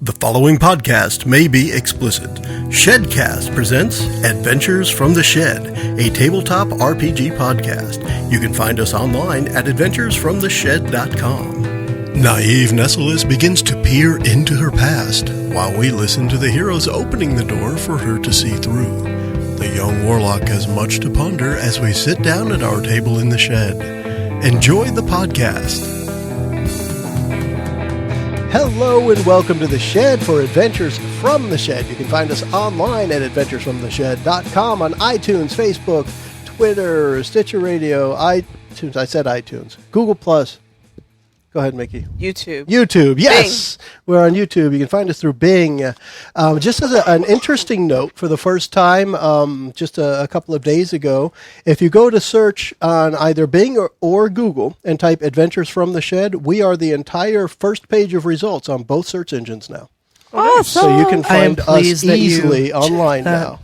The following podcast may be explicit. Shedcast presents Adventures from the Shed, a tabletop RPG podcast. You can find us online at adventuresfromtheshed.com. Naive Nesolis begins to peer into her past while we listen to the heroes opening the door for her to see through. The young warlock has much to ponder as we sit down at our table in the shed. Enjoy the podcast. Hello and welcome to The Shed for Adventures from the Shed. You can find us online at adventuresfromtheshed.com on iTunes, Facebook, Twitter, Stitcher Radio, iTunes, I said iTunes, Google+. Go ahead, Mickie. YouTube, yes! Bing. We're on YouTube. You can find us through Bing. Just as an interesting note, for the first time, just a couple of days ago, if you go to search on either Bing or Google and type Adventures from the Shed, we are the entire first page of results on both search engines now. Awesome. So you can find us easily online now.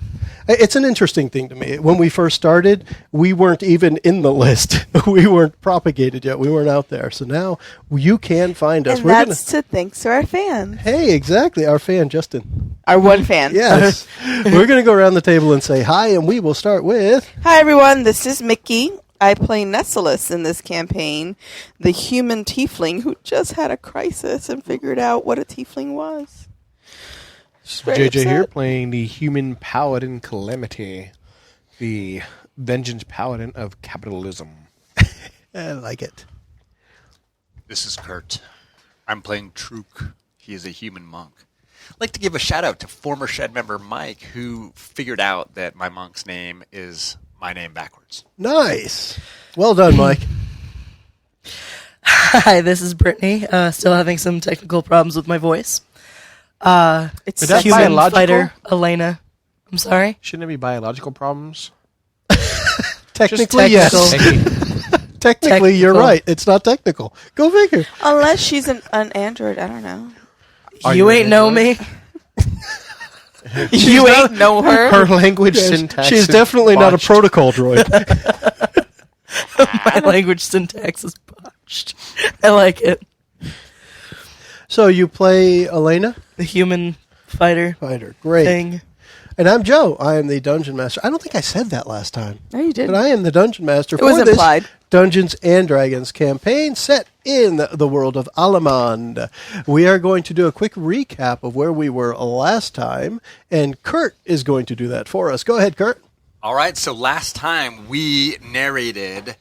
It's an interesting thing to me. When we first started, we weren't even in the list. We weren't propagated yet. We weren't out there. So now you can find us. And that's thanks to our fans. Hey, exactly. Our fan, Justin. Our one fan. Yes. We're going to go around the table and say hi, and we will start with... Hi, everyone. This is Mickie. I play Nesolis in this campaign, the human tiefling who just had a crisis and figured out what a tiefling was. JJ here, playing the human paladin Calamity, the vengeance paladin of capitalism. I like it. This is Kurt. I'm playing Truk. He is a human monk. I'd like to give a shout out to former Shed member Mike, who figured out that my monk's name is my name backwards. Nice. Well done, Mike. Hi, this is Brittany. Still having some technical problems with my voice. It's that human biological? fighter Elena. I'm sorry? Shouldn't it be biological problems? Technically, yes. Technically, you're right. It's not technical. Go figure. Unless she's an android. I don't know. You ain't know me. You ain't know her. Her language syntax. She's definitely not a protocol droid. My language syntax is botched. I like it. So you play Elena? The human fighter Great. thing. And I'm Joe. I am the Dungeon Master. I don't think I said that last time. No, you didn't. But I am the Dungeon Master was for this implied. Dungeons and Dragons campaign set in the world of Alamand. We are going to do a quick recap of where we were last time, and Kurt is going to do that for us. Go ahead, Kurt. All right, so last time we narrated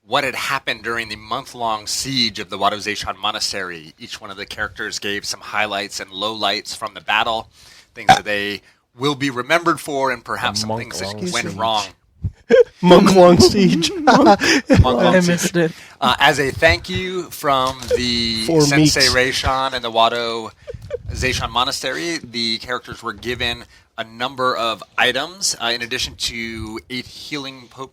what had happened during the month-long siege of the Wadozation Monastery. Each one of the characters gave some highlights and lowlights from the battle, things that they will be remembered for, and perhaps some things that went wrong. Monk-long siege. I missed it. As a thank you from the Sensei Reishan and the Wadozation Monastery, the characters were given a number of items, in addition to 8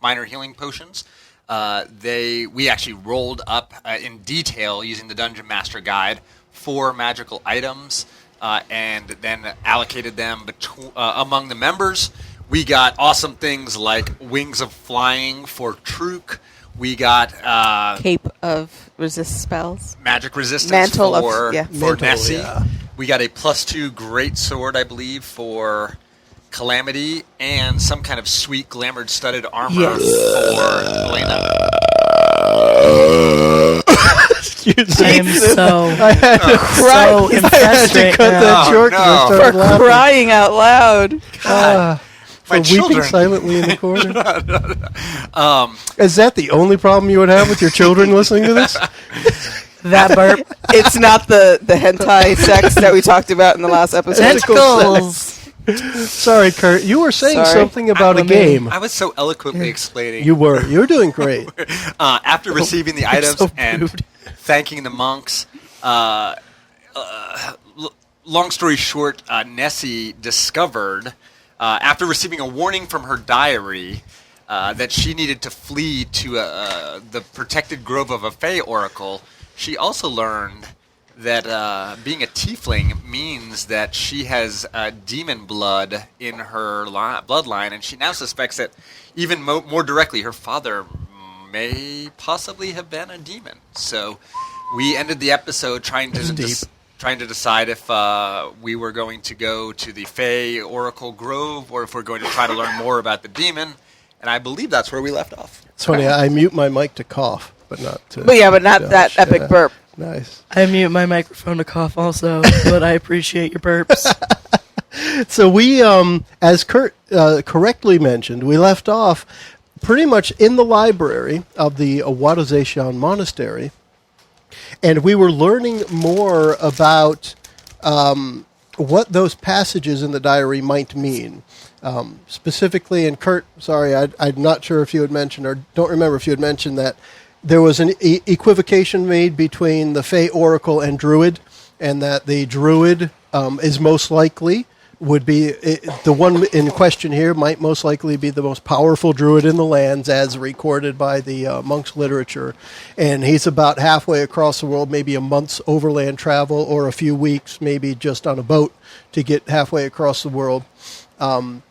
minor healing potions. We actually rolled up in detail using the Dungeon Master Guide 4 magical items and then allocated them among the members. We got awesome things like Wings of Flying for Truk. We got Cape of resist spells. Magic Resistance Mantle for Nessie. Yeah. We got a +2 Great Sword, I believe, for Calamity, and some kind of sweet glamored studded armor for Elena. I am so I had to cry. so impressed right cut now. that short because I started laughing. Crying out loud. For weeping children. silently in the corner. Is that the only problem you would have with your children listening to this? That burp. It's not the hentai sex that we talked about in the last episode. Tentacles. Sorry, Kurt. You were saying something about a game. I was so eloquently explaining. You were. You were doing great. After receiving the items so and thanking the monks, long story short, Nessie discovered, after receiving a warning from her diary, that she needed to flee to the protected grove of a Fey Oracle. She also learned that being a tiefling means that she has demon blood in her bloodline, and she now suspects that even more directly, her father may possibly have been a demon. So we ended the episode trying to trying to decide if we were going to go to the Fey Oracle Grove or if we're going to try to learn more about the demon. And I believe that's where we left off. It's funny. I mute my mic to cough, but not to. But not that epic burp. Nice. I mute my microphone to cough also, but I appreciate your burps. So we, as Kurt correctly mentioned, we left off pretty much in the library of the Wadazeshan Monastery, and we were learning more about what those passages in the diary might mean. Specifically, and Kurt, sorry, I'm not sure if you had mentioned, or don't remember if you had mentioned that there was an equivocation made between the Fey Oracle and Druid, and that the Druid is most likely, would be, the one in question here might most likely be the most powerful Druid in the lands as recorded by the monks' literature. And he's about halfway across the world, maybe a month's overland travel or a few weeks, maybe just on a boat to get halfway across the world. To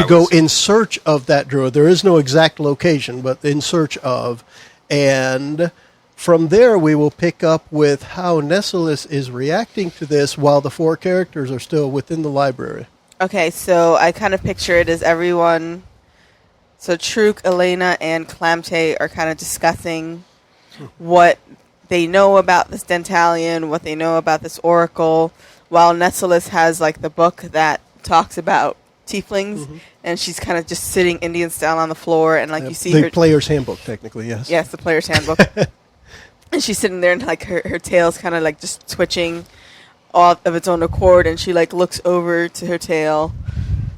go in search of that Druid. There is no exact location, but in search of. And from there, we will pick up with how Nesolis is reacting to this while the four characters are still within the library. Okay, so I kind of picture it as everyone. So Truk, Elena, and Clamte are kind of discussing what they know about this Dentalion, what they know about this Oracle, while Nesolis has like the book that talks about tieflings, and she's kind of just sitting Indian style on the floor, and you see the her player's handbook, technically, yes. Yes, the player's handbook. And she's sitting there, and her tail's kind of just twitching all of its own accord, and she looks over to her tail,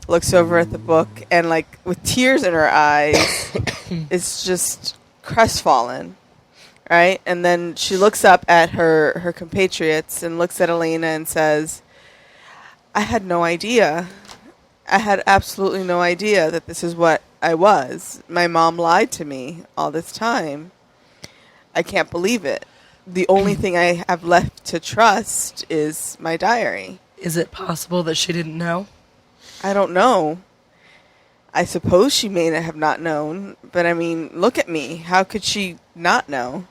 looks over at the book, and with tears in her eyes, is just crestfallen, right? And then she looks up at her compatriots and looks at Elena and says, "I had no idea. I had absolutely no idea that this is what I was. My mom lied to me all this time. I can't believe it. The only thing I have left to trust is my diary." Is it possible that she didn't know? I don't know. I suppose she may have not known, but look at me. How could she not know?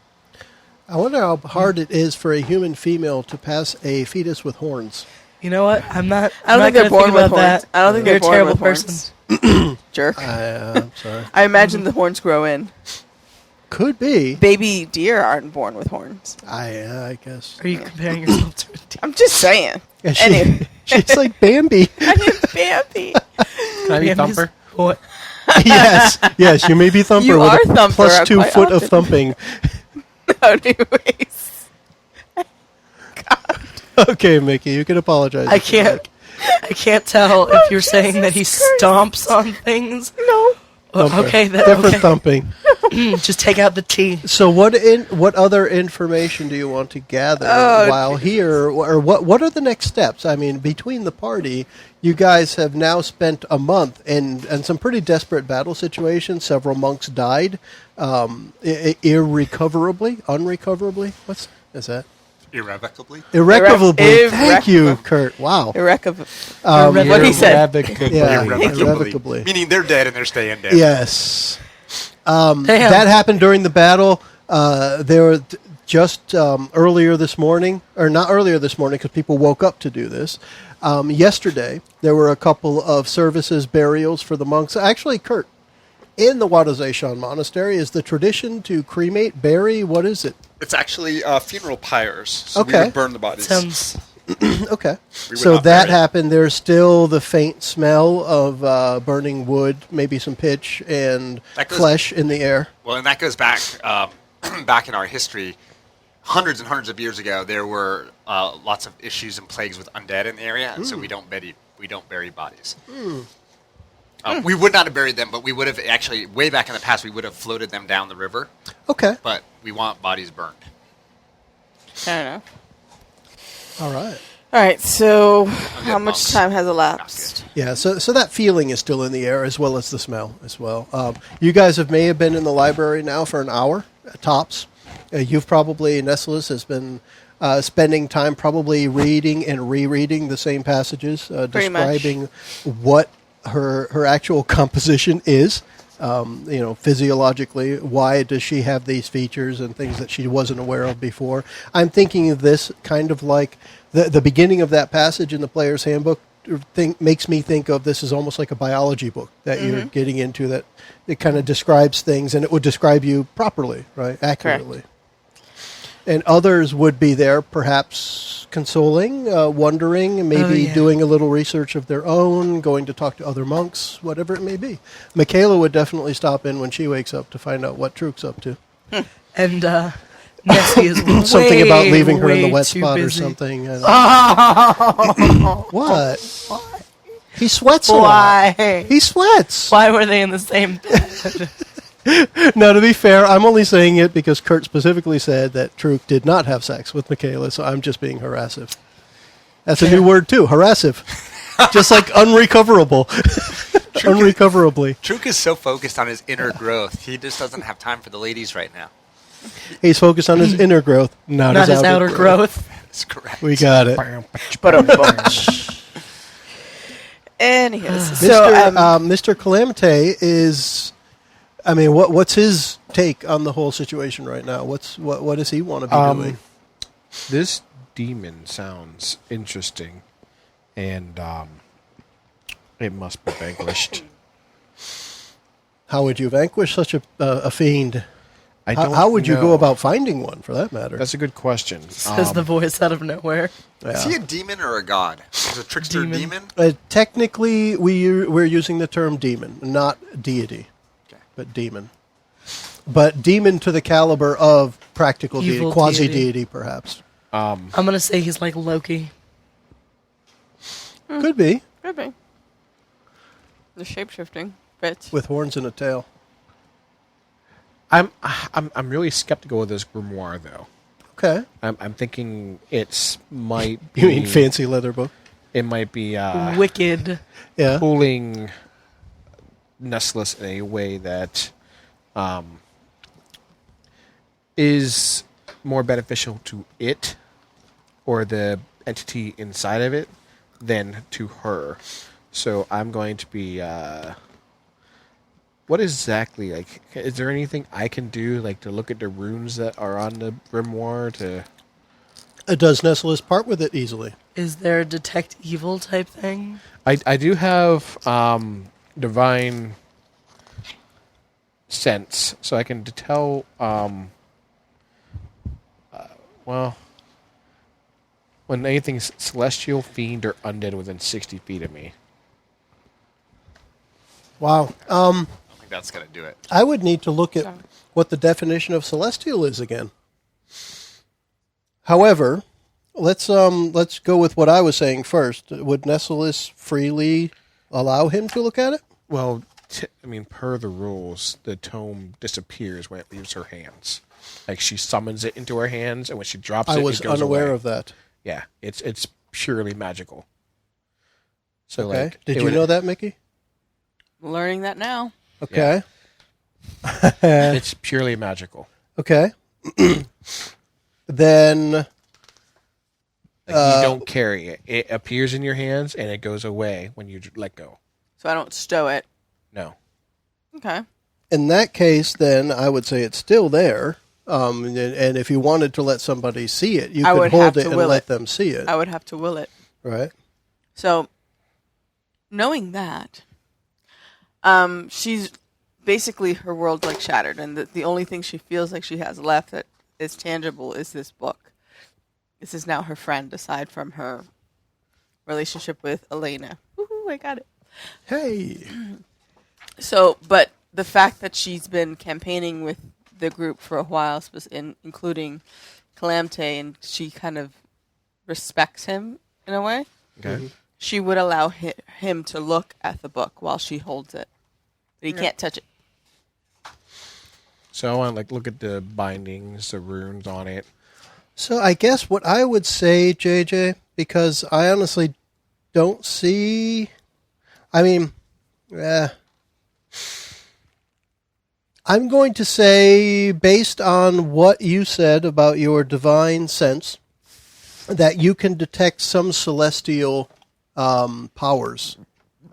I wonder how hard it is for a human female to pass a fetus with horns. You know what? I don't think they're born with horns. I don't think You're they're a terrible born with person. horns. Jerk. I'm sorry. I imagine the horns grow in. Could be. Baby deer aren't born with horns. I guess. Are you comparing yourself to a deer? I'm just saying. Yeah, Anyway. she's like Bambi. I mean, Bambi. Can I be Thumper? What? Yes, you may be Thumper You with are a Thumper, plus 2 quite foot of often. thumping. Anyways. Okay, Mickie, you can apologize. I can't tell if you're saying that he stomps on things. No. Thumper. Okay, Different thumping. Just take out the T. So what other information do you want to gather while here, or what are the next steps? Between the party, you guys have now spent a month in some pretty desperate battle situations. Several monks died, unrecoverably. What is that? Irrevocably. Irrevocably. Thank you, Kurt. Wow. Irrevocably. What he said. Yeah, Irrevocably. Meaning they're dead and they're staying dead. Yes. Damn. That happened during the battle. There were just earlier this morning, or not earlier this morning because people woke up to do this. Yesterday, there were a couple of services, burials for the monks. Actually, Kurt, in the Wadazeshan Monastery, is the tradition to cremate, bury, what is it? It's actually funeral pyres. So Okay. we would burn the bodies. Sounds Okay. We would So not that bury it. happened. There's still the faint smell of burning wood, maybe some pitch and That goes- flesh in the air. Well, and that goes back back in our history. Hundreds and hundreds of years ago, there were lots of issues and plagues with undead in the area, and so we don't bury bodies. We would not have buried them, but we would have actually, way back in the past, we would have floated them down the river. Okay. But we want bodies burned. Fair enough. All right. All right, so how much monks. time has elapsed? Yeah, so that feeling is still in the air as well as the smell as well. You guys may have been in the library now for an hour, tops. You've probably, Nesolis has been spending time probably reading and rereading the same passages, Pretty much. describing what her actual composition is. physiologically, why does she have these features and things that she wasn't aware of before? I'm thinking of this kind of like the beginning of that passage in the Player's Handbook makes me think of this as almost like a biology book that you're getting into, that it kind of describes things, and it would describe you properly, right, accurately. Correct. And others would be there, perhaps consoling, wondering, maybe doing a little research of their own, going to talk to other monks, whatever it may be. Michaela would definitely stop in when she wakes up to find out what Truk's up to. And Nessie is Something about leaving her in the way wet too spot busy. or something. What? He sweats a lot. Why? He sweats. Why were they in the same bed? Now, to be fair, I'm only saying it because Kurt specifically said that Truk did not have sex with Michaela, so I'm just being harassive. That's a new word, too. Harassive. Just like unrecoverable. Unrecoverably. Truk is so focused on his inner growth, he just doesn't have time for the ladies right now. He's focused on his inner growth, not Not his outer growth. That's correct. We got it. Anyways, Mr. Calamite is... I mean, what's his take on the whole situation right now? What does he want to be doing? This demon sounds interesting, and it must be vanquished. How would you vanquish such a fiend? How would you go about finding one, for that matter? That's a good question. Says the voice out of nowhere. Is he a demon or a god? Is a trickster demon? Technically, we're using the term demon, not deity, but demon. But demon to the caliber of practical deity, Evil quasi-deity, perhaps. I'm going to say he's like Loki. Could be. could be. The shape-shifting bits. With horns and a tail. I'm really skeptical of this grimoire, though. Okay. I'm thinking it's might be... You mean fancy leather book? It might be Wicked. Yeah. pulling Nesolis in a way that is more beneficial to it or the entity inside of it than to her. So I'm going to be... what exactly, like, is there anything I can do, like, to look at the runes that are on the grimoire to... Does Nesolis part with it easily? Is there a detect evil type thing? I do have divine sense, so I can tell, when anything's celestial, fiend, or undead within 60 feet of me. Wow. I think that's going to do it. I would need to look at what the definition of celestial is again. However, let's go with what I was saying first. Would Nesolis freely allow him to look at it? Well, per the rules, the tome disappears when it leaves her hands. Like, she summons it into her hands, and when she drops it, I was it goes unaware away. of that. Yeah, it's purely magical. So, Okay. like, Did you know that, Mickie? Learning that now. Okay. It's purely magical. Okay. Then Like, you don't carry it. It appears in your hands, and it goes away when you let go. So I don't stow it. No. Okay. in that case, then I would say it's still there. And if you wanted to let somebody see it, you could hold it and let them see it. I would have to will it. Right. So, knowing that, she's basically her world's like shattered, and the only thing she feels like she has left that is tangible is this book. This is now her friend, aside from her relationship with Elena. Woohoo! I got it. Hey. So, but the fact that she's been campaigning with the group for a while, including Calamite, and she kind of respects him in a way. Okay. She would allow him to look at the book while she holds it, but he can't touch it. So I want to look at the bindings, the runes on it. So I guess what I would say, JJ, because I honestly don't see... I mean, I'm going to say, based on what you said about your divine sense, that you can detect some celestial powers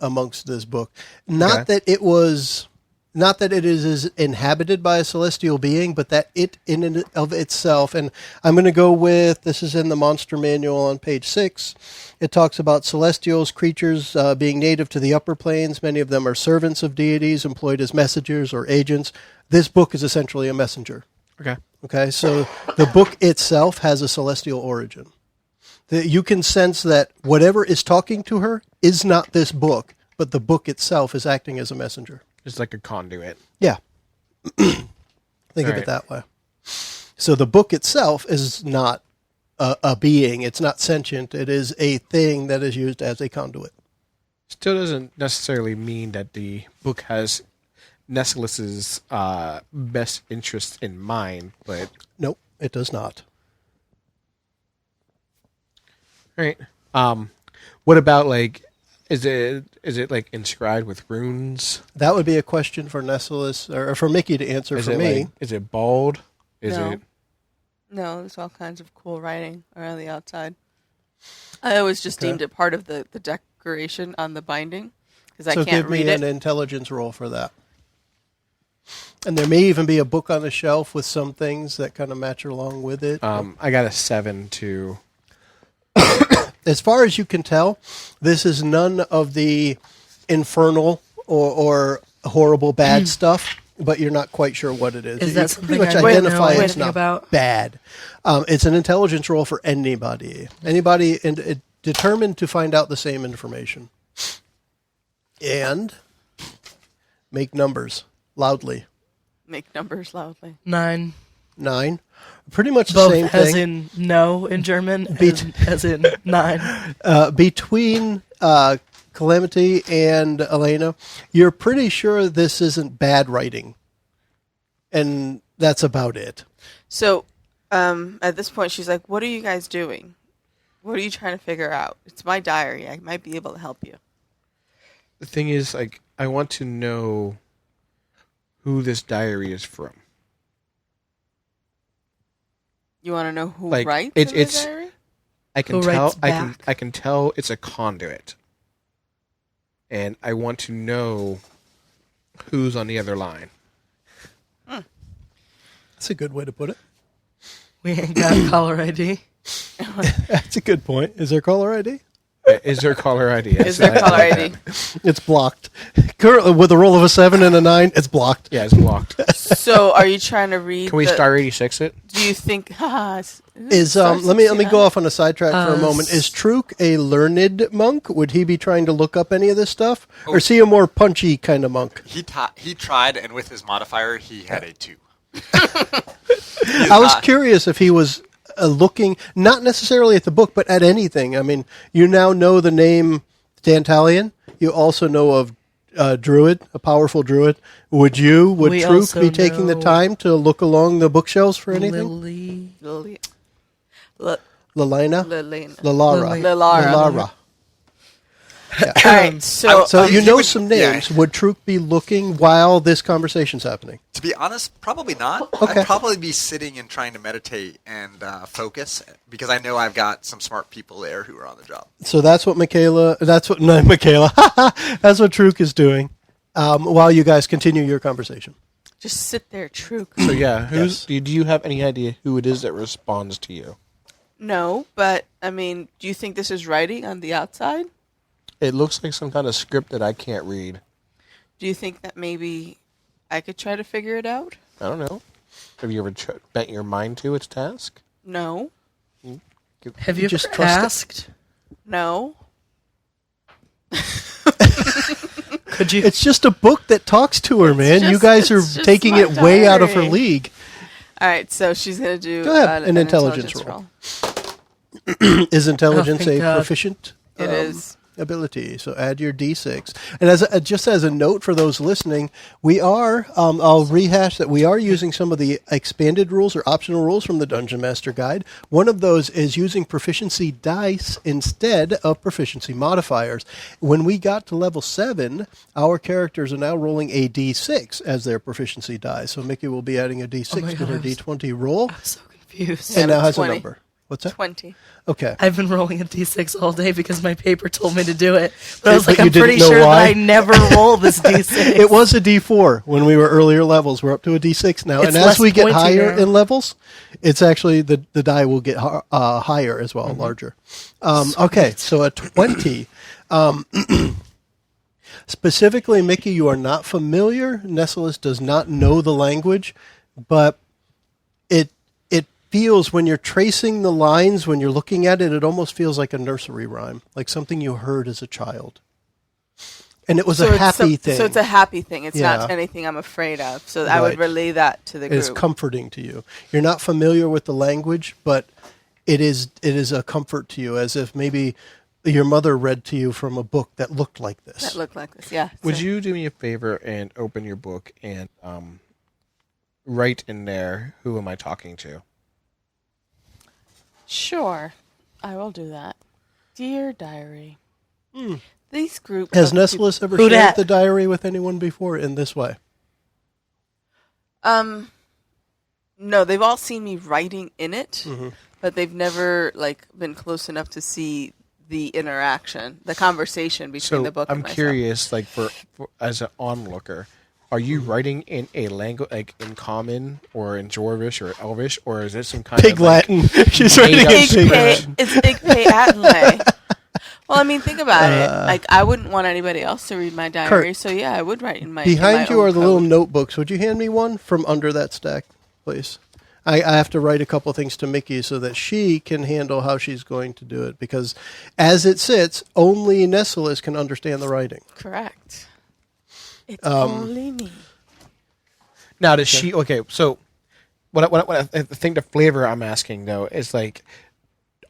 amongst this book. Not that it was Not that it is inhabited by a celestial being, but that it in and of itself, and I'm going to go with, this is in the Monster Manual on page 6, it talks about celestials, creatures being native to the upper planes. Many of them are servants of deities, employed as messengers or agents. This book is essentially a messenger. Okay, so the book itself has a celestial origin. You can sense that whatever is talking to her is not this book, but the book itself is acting as a messenger. It's like a conduit. Yeah. Think of it that way. So the book itself is not a being. It's not sentient. It is a thing that is used as a conduit. Still doesn't necessarily mean that the book has Nesolis's best interest in mind, but... Nope, it does not. All right. What about, like... Is it like inscribed with runes? That would be a question for Nesolis, or for Mickie to answer for me. Like, is it bald? No, there's all kinds of cool writing around the outside. I always just deemed it part of the decoration on the binding, because I can't read it. So give me an intelligence roll for that. And there may even be a book on the shelf with some things that kind of match along with it. I got a 7 to... As far as you can tell, this is none of the infernal or horrible bad stuff, but you're not quite sure what it is. Is you that pretty something much I don't identify know it's anything not about? bad. It's an intelligence roll for anybody. Anybody determined to find out the same information. And make numbers loudly. Make numbers loudly. 9. 9. Pretty much the Both same as thing. in no in German, as in 9. Between Calamity and Elena, you're pretty sure this isn't bad writing. And that's about it. So, at this point, she's like, what are you guys doing? What are you trying to figure out? It's my diary. I might be able to help you. The thing is, like, I want to know who this diary is from. You want to know who Like, writes it's in the diary? I can Who tell. writes I can tell it's a conduit, and I want to know who's on the other line. That's a good way to put it. We ain't got caller ID. That's a good point. Is there caller ID? Is there caller ID? Is there caller ID? It's blocked. Currently, with a roll of a 7 and a 9, it's blocked. Yeah, it's blocked. So, are you trying to read? Can we star 86 it? Do you think? Let me go off on a sidetrack for a moment. Is Truk a learned monk? Would he be trying to look up any of this stuff, or is he a more punchy kind of monk? He tried, and with his modifier, he had a 2. I was curious if he was looking not necessarily at the book, but at anything. I mean, you now know the name Dantalion. You also know of Druid, a powerful Druid. Would Truk be taking the time to look along the bookshelves for anything? Lalina. Lalara. Yeah. All right, So you know some names. Yeah. Would Truk be looking while this conversation's happening? To be honest, probably not. Okay. I'd probably be sitting and trying to meditate and focus, because I know I've got some smart people there who are on the job. So that's what That's what Truk is doing while you guys continue your conversation. just sit there, Truk. So yeah, do you have any idea who it is that responds to you? No, but I mean, do you think this is writing on the outside? It looks like some kind of script that I can't read. Do you think that maybe I could try to figure it out? I don't know. Have you ever bent your mind to its task? No. Have you just ever asked? No. Could you? It's just a book that talks to her, man. You guys are taking it way out of her league. All right, so she's going to do an intelligence roll. Is intelligence a proficient? It is. Ability. So add your D6. And as a note for those listening, we are, I'll rehash that we are using some of the expanded rules or optional rules from the Dungeon Master Guide. One of those is using proficiency dice instead of proficiency modifiers. When we got to level 7, our characters are now rolling a D6 as their proficiency dice. So Mickie will be adding a D6 to her D20 roll. I'm so confused. And now has a number. What's that? 20. Okay. I've been rolling a d6 all day because my paper told me to do it. But I was But like, you I'm pretty didn't know sure why? that I never roll this d6. It was a D4 when we were earlier levels. We're up to a D6 now. It's And as less we get pointy higher now. in levels, it's actually the die will get higher as well, larger. Okay, so a 20. Specifically, Mickie, you are not familiar. Nesolis does not know the language, but it feels when you're tracing the lines, when you're looking at it, it almost feels like a nursery rhyme, like something you heard as a child. And it was a happy thing. So it's a happy thing. It's Yeah. not anything I'm afraid of. So I would relay that to the group. It's comforting to you. You're not familiar with the language, but it is a comfort to you, as if maybe your mother read to you from a book that looked like this. That looked like this, yeah. Would So- you do me a favor and open your book and write in there, who am I talking to? Sure, I will do that. Dear diary, these group Has of Nesolis ever Who shared dat? the diary with anyone before in this way? No, they've all seen me writing in it, Mm-hmm. but they've never been close enough to see the interaction, the conversation between So the book. I'm and myself. curious, like for as an onlooker, are you writing in a language like in Common or in Dwarvish or Elvish, or is it some kind Pig of like, Latin. She's writing in Big Pig pay, Latin. it's big pay Adelaide. Well, I mean, think about it. Like, I wouldn't want anybody else to read my diary, Kurt, so yeah, I would write in my. Behind in my you own are the little code. notebooks. Would you hand me one from under that stack, please? I have to write a couple things to Mickie so that she can handle how she's going to do it, because as it sits, only Nesolis can understand the writing. Correct. It's only me. Now does she? Okay, so what I think the flavor I'm asking though is like,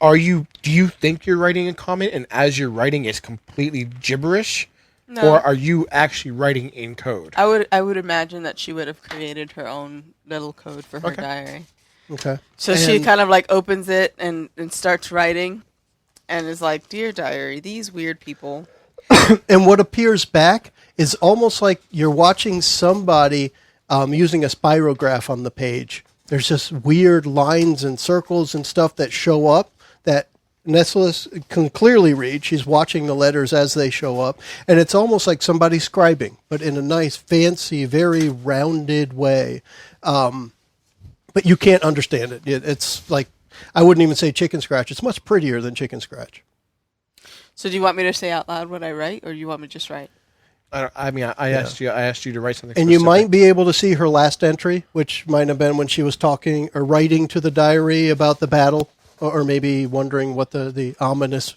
do you think you're writing in Common and as you're writing it's completely gibberish, No. or are you actually writing in code? I would imagine that she would have created her own little code for her Okay. diary. Okay. So she And- kind of opens it and starts writing, and is like, "Dear diary, these weird people." And what appears back is almost like you're watching somebody using a spirograph on the page. There's just weird lines and circles and stuff that show up that Nesolis can clearly read. She's watching the letters as they show up. And it's almost like somebody scribing, but in a nice, fancy, very rounded way. But you can't understand it. It's like, I wouldn't even say chicken scratch. It's much prettier than chicken scratch. So do you want me to say out loud what I write, or do you want me to just write? I asked you to write something. And you specific. might be able to see her last entry, which might have been when she was talking or writing to the diary about the battle, or maybe wondering what the ominous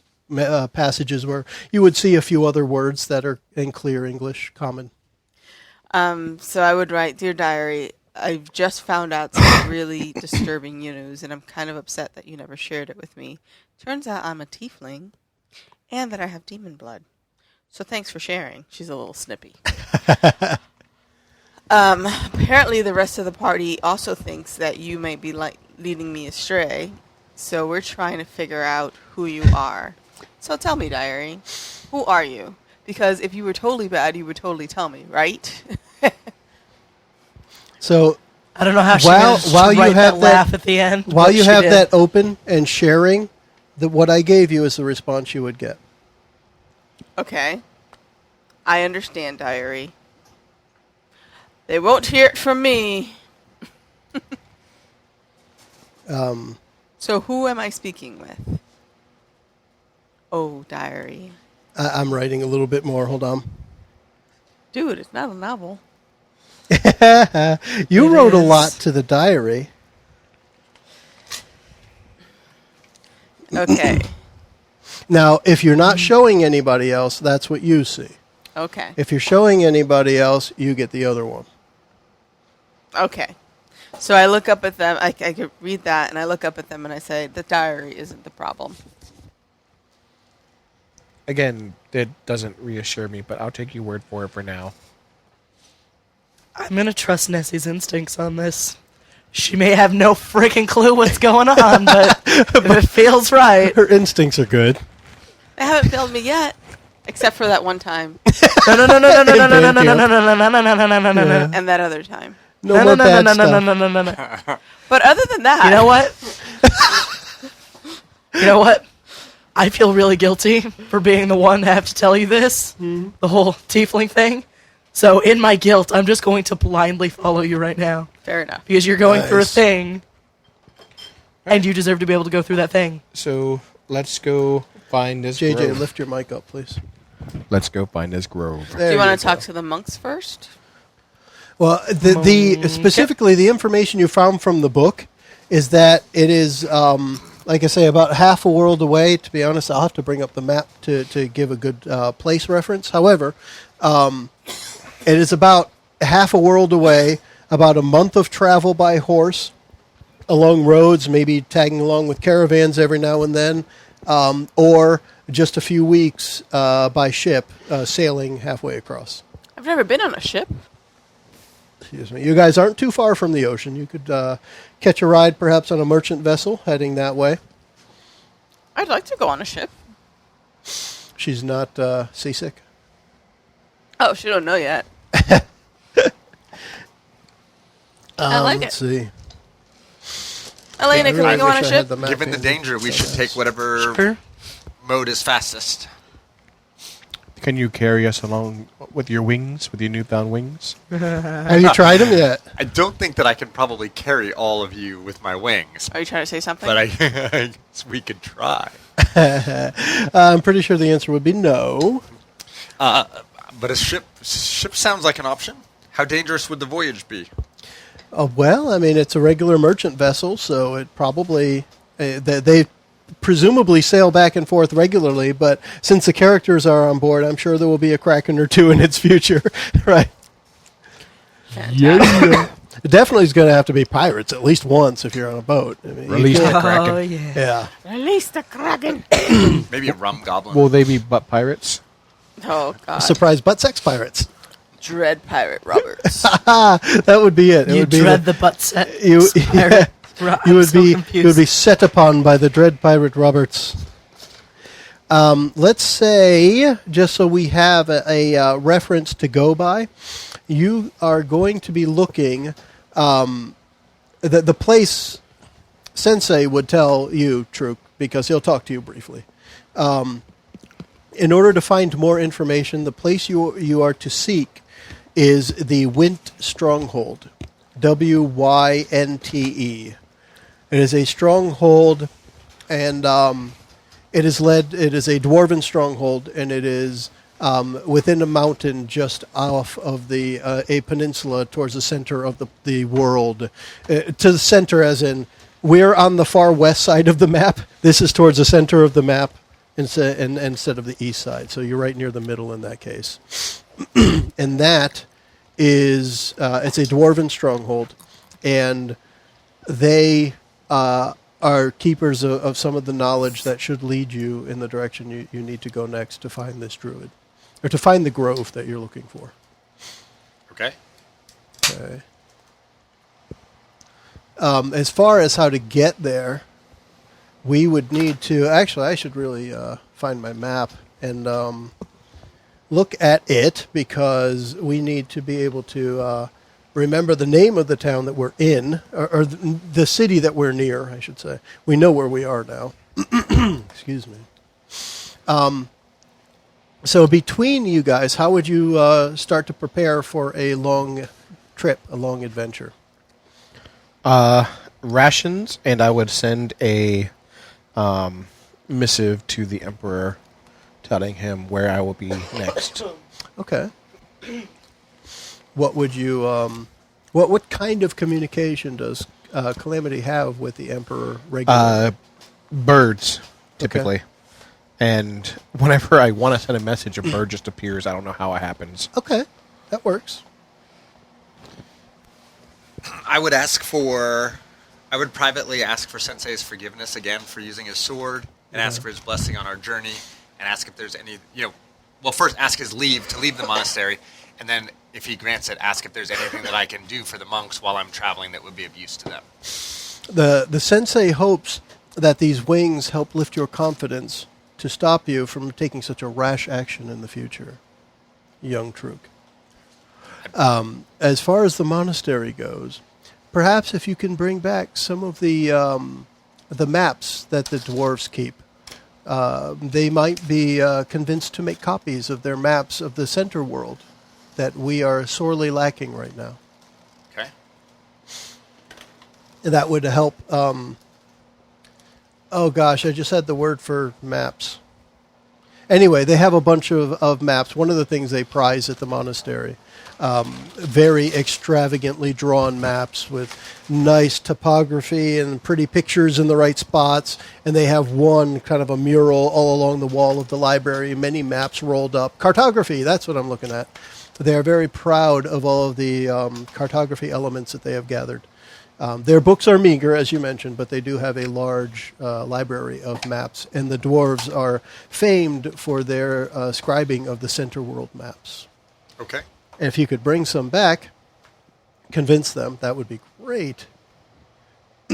passages were. You would see a few other words that are in clear English, common. So I would write, "Dear diary, I've just found out some really disturbing news, and I'm kind of upset that you never shared it with me. Turns out I'm a tiefling, and that I have demon blood. So thanks for sharing." She's a little snippy. Apparently the rest of the party also thinks that you may be leading me astray. So we're trying to figure out who you are. So tell me, diary, who are you? Because if you were totally bad, you would totally tell me, right? So I don't know how she While- managed while to you write have that that- laugh at the end. while but you she have did. that open and sharing, what I gave you is the response you would get. Okay. I understand, diary. They won't hear it from me. So who am I speaking with? Oh, diary. I'm writing a little bit more. Hold on. Dude, it's not a novel. You It wrote a is. lot to the diary. Okay. Now, if you're not showing anybody else, that's what you see. Okay. If you're showing anybody else, you get the other one. Okay. So I look up at them. I could read that, and I look up at them, and I say, the diary isn't the problem. Again, it doesn't reassure me, but I'll take your word for it for now. I'm gonna trust Nessie's instincts on this. She may have no freaking clue what's going on, but if it feels right. Her instincts are good. They haven't failed me yet, except for that one time No. and that other time. No more bad stuff. But other than that, You know what? You know what? I feel really guilty for being the one to have to tell you this, the whole tiefling thing. So in my guilt, I'm just going to blindly follow you right now. Fair enough. Because you're going through a Nice. thing, and you deserve to be able to go through that thing. So let's go find this JJ, grove. lift your mic up, please. Let's go find this grove. Do There you want to go. talk to the monks first? Well, the specifically the information you found from the book is that it is, like I say, about half a world away. To be honest, I'll have to bring up the map to give a good place reference. However, it is about half a world away, about a month of travel by horse, along roads, maybe tagging along with caravans every now and then, or just a few weeks by ship, sailing halfway across. I've never been on a ship. Excuse me. You guys aren't too far from the ocean. You could catch a ride perhaps on a merchant vessel heading that way. I'd like to go on a ship. She's not seasick. Oh, she don't know yet. I like Let's it. see. Elena, can I we go on a wish I had ship? the map Given the handy. danger, we should take whatever Sure. mode is fastest. Can you carry us along with your wings, with your newfound wings? Have you tried them yet? I don't think that I can probably carry all of you with my wings, Are you trying to say something? but I guess we could try. I'm pretty sure the answer would be no. But a ship sounds like an option. How dangerous would the voyage be? Well, I mean, it's a regular merchant vessel, so it probably they presumably sail back and forth regularly. But since the characters are on board, I'm sure there will be a kraken or two in its future, right? Fantastic. It definitely is going to have to be pirates at least once if you're on a boat. I mean, you Release can't- the kraken. Oh, yeah. Yeah. Release the kraken. Maybe a rum goblin. Will they be butt pirates? Oh, God. Surprise butt sex pirates. Dread Pirate Roberts. That would be it. It You would be dread the butt set. you, pirate. yeah, I'm you would so be confused. you would be set upon by the dread pirate Roberts. Let's say, just so we have a reference to go by, you are going to be looking. The place Sensei would tell you, Truk, because he'll talk to you briefly. In order to find more information, the place you are to seek is the Wint Stronghold, Wynte. It is a stronghold, and it is a dwarven stronghold, and it is within a mountain just off of a peninsula towards the center of the world. To the center, as in, we're on the far west side of the map. This is towards the center of the map instead of the east side. So you're right near the middle in that case. And that is, it's a dwarven stronghold, and they are keepers of some of the knowledge that should lead you in the direction you need to go next to find this druid, or to find the grove that you're looking for. Okay. Okay. As far as how to get there, we would need to... Actually, I should really find my map and look at it, because we need to be able to remember the name of the town that we're in, or the city that we're near, I should say. We know where we are now. Excuse me. So between you guys, how would you start to prepare for a long trip, a long adventure? Rations, and I would send a missive to the Emperor telling him where I will be next. Okay. What would you? What kind of communication does Calamity have with the Emperor regularly? Birds, typically. And whenever I want to send a message, a bird just appears. I don't know how it happens. Okay, that works. I would privately ask for Sensei's forgiveness again for using his sword, and ask for his blessing on our journey, and ask if there's any, first ask his leave to leave the monastery, and then if he grants it, ask if there's anything that I can do for the monks while I'm traveling that would be of use to them. The Sensei hopes that these wings help lift your confidence to stop you from taking such a rash action in the future, young Truk. As far as the monastery goes, perhaps if you can bring back some of the the maps that the dwarves keep. They might be convinced to make copies of their maps of the center world that we are sorely lacking right now. Okay. That would help. Oh gosh, I just had the word for maps. Anyway, they have a bunch of maps. One of the things they prize at the monastery. Very extravagantly drawn maps with nice topography and pretty pictures in the right spots. And they have one kind of a mural all along the wall of the library, many maps rolled up. Cartography, that's what I'm looking at. They are very proud of all of the cartography elements that they have gathered. Their books are meager, as you mentioned, but they do have a large library of maps. And the dwarves are famed for their scribing of the center world maps. Okay. And if you could bring some back, convince them, that would be great.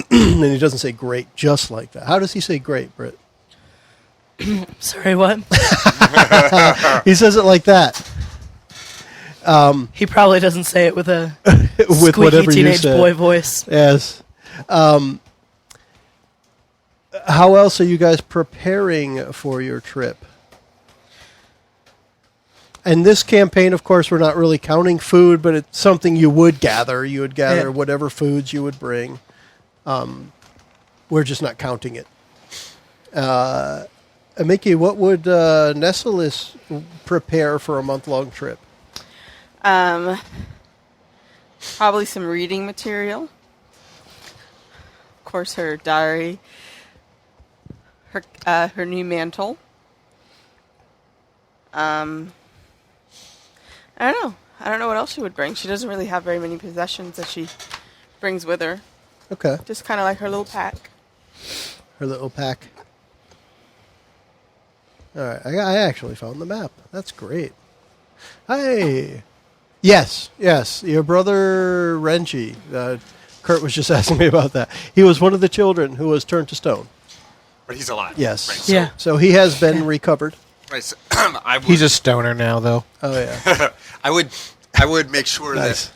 And he doesn't say great just like that. How does he say great, Brit? Sorry, what? He says it like that. He probably doesn't say it with a With squeaky whatever you teenage said. boy voice. Yes. How else are you guys preparing for your trip? And this campaign, of course, we're not really counting food, but it's something you would gather. You would gather whatever foods you would bring. We're just not counting it. Mickie, what would Nesolis prepare for a month-long trip? Probably some reading material. Of course, her diary. Her new mantle. I don't know. I don't know what else she would bring. She doesn't really have very many possessions that she brings with her. Okay. Just kind of like her little pack. Her little pack. All right. I actually found the map. That's great. Hey. Yes. Your brother, Renji. Kurt was just asking me about that. He was one of the children who was turned to stone. But he's alive. Yes. Right, so, Yeah. So he has been recovered. Right, so, He's a stoner now, though. Oh, yeah. I would make sure Nice.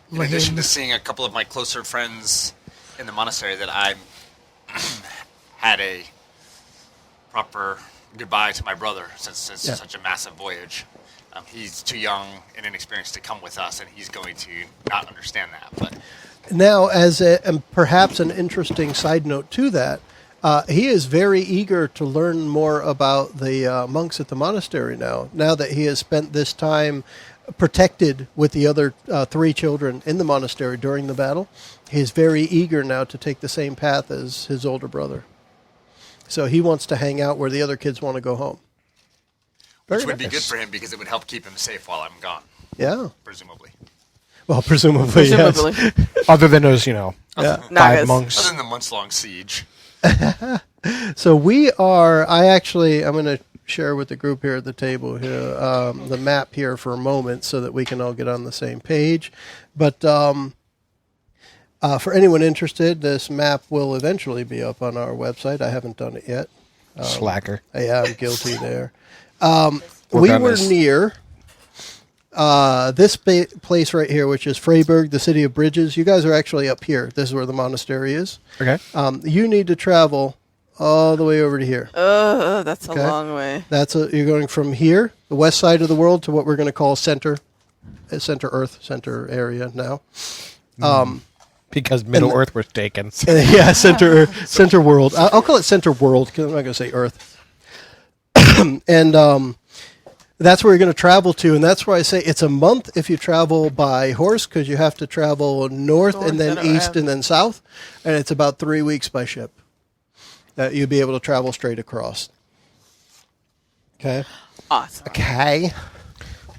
that, in addition to seeing a couple of my closer friends in the monastery, that I had a proper goodbye to my brother, since it's such a massive voyage. He's too young and inexperienced to come with us, and he's going to not understand that. But Now, and perhaps an interesting side note to that, he is very eager to learn more about the monks at the monastery now that he has spent this time protected with the other 3 children in the monastery during the battle. He is very eager now to take the same path as his older brother. So he wants to hang out where the other kids want to go home. which would be good for him because it would help keep him safe while I'm gone, Yeah. presumably. Well, presumably, Presumably. yes. Other than those, Yeah. 5 Nagas. monks. Other than the months-long siege. So we are, I'm going to share with the group here at the table here, the map here for a moment so that we can all get on the same page. But for anyone interested, this map will eventually be up on our website. I haven't done it yet. Slacker. Yeah, I'm guilty there. Work We on were this. near this place right here, which is Freiburg, the city of bridges. You guys are actually up here. This is where the monastery is. Okay. You need to travel all the way over to here. Oh, that's Okay. a long way. You're going from here, the west side of the world, to what we're going to call center Earth, center area now. Because Middle Earth was taken. Yeah, center world. I'll call it center world because I'm not going to say Earth. And that's where you're going to travel to, and that's why I say it's a month if you travel by horse because you have to travel north and then and east around. and then south, and it's about 3 weeks by ship that you'll be able to travel straight across. Okay. Awesome. Okay.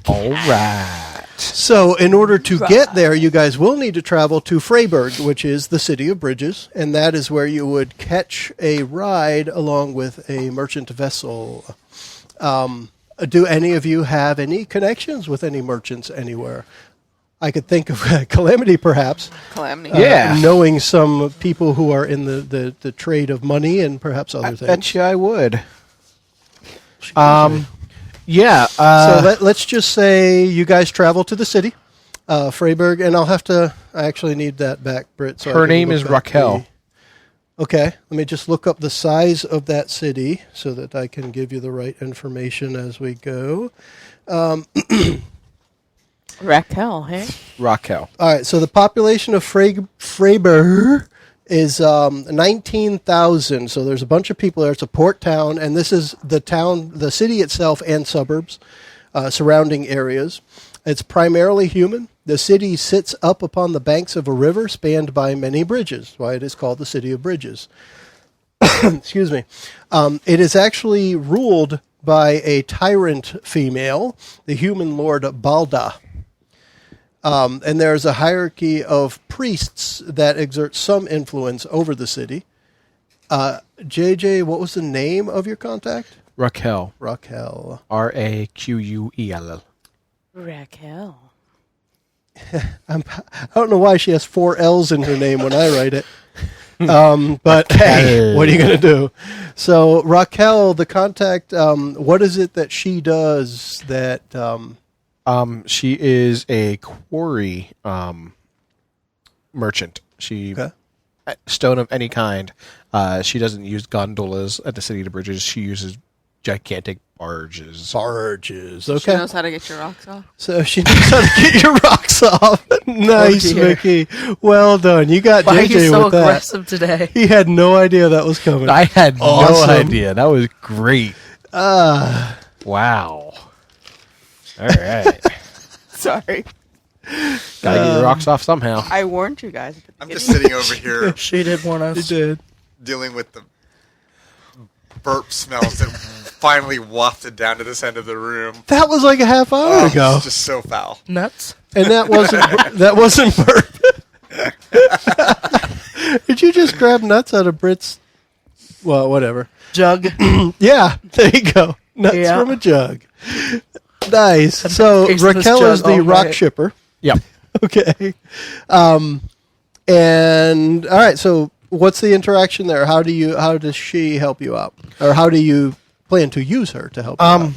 All right. So, in order to get there, you guys will need to travel to Freiburg, which is the city of bridges, and that is where you would catch a ride along with a merchant vessel. Do any of you have any connections with any merchants anywhere? I could think of Calamity, perhaps. Calamity. Yeah. Knowing some people who are in the trade of money and perhaps other things. Bet you I would. Yeah. So let's just say you guys travel to the city, Freiburg, and I actually need that back, Brit. So I Her can name look is back Raquel. Okay, let me just look up the size of that city so that I can give you the right information as we go. Raquel, hey? Raquel. All right, so the population of Freiburg is 19,000. So there's a bunch of people there. It's a port town, and this is the town, the city itself, and suburbs, surrounding areas. It's primarily human. The city sits up upon the banks of a river spanned by many bridges, why it is called the City of Bridges. Excuse me. It is actually ruled by a tyrant female, the human lord Balda. And there's a hierarchy of priests that exert some influence over the city. JJ, what was the name of your contact? Raquel. Raquel. Raquel. Raquel. I don't know why she has 4 L's in her name when I write it. But hey, what are you going to do? So Raquel, the contact, what is it that she does that... she is a quarry merchant. Stone of any kind. She doesn't use gondolas at the City of Bridges. She uses gigantic barges. Okay. She knows how to get your rocks off. So she knows how to get your rocks off. Nice, Mickie. Well done. You got Why are JJ you so with that. aggressive today? He had no idea that was coming. I had Awesome. no idea. That was great. Wow. All right. Sorry. Gotta get your rocks off somehow. I warned you guys. At the I'm just beginning. sitting over here She did warn He us. did. dealing with the burp smells that finally wafted down to this end of the room. That was like a half hour ago. It's just so foul. Nuts. And that wasn't burp. Did you just grab nuts out of Brit's? Well, whatever. Jug. Yeah, there you go. Nuts Yeah. from a jug. Nice. So Tasting this Raquel jug is the all rock night. shipper. Yep. Okay. And all right. So what's the interaction there? How does she help you out, or how do you plan to use her to help you out?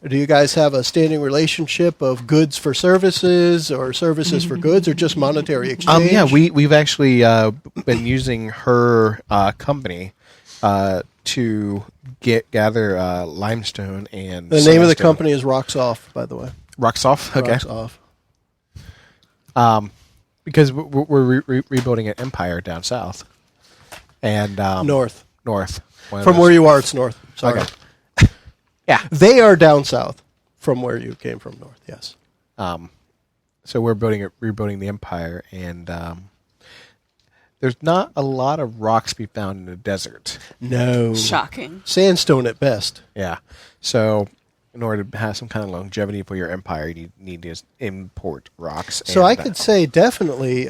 Do you guys have a standing relationship of goods for services, or services for goods, or just monetary exchange? Yeah, we've actually been using her company to gather limestone and The name of the sandstone. company is Rocks Off, by the way. Rocks Off. Okay. Rocks Off. Because we're rebuilding an empire down south and North. From Where you are, it's north. Sorry. Okay. Yeah. They are down south from where you came from north, yes. So we're rebuilding the empire, and there's not a lot of rocks to be found in the desert. No. Shocking. Sandstone at best. Yeah. So in order to have some kind of longevity for your empire, you need to import rocks. So and, I could say definitely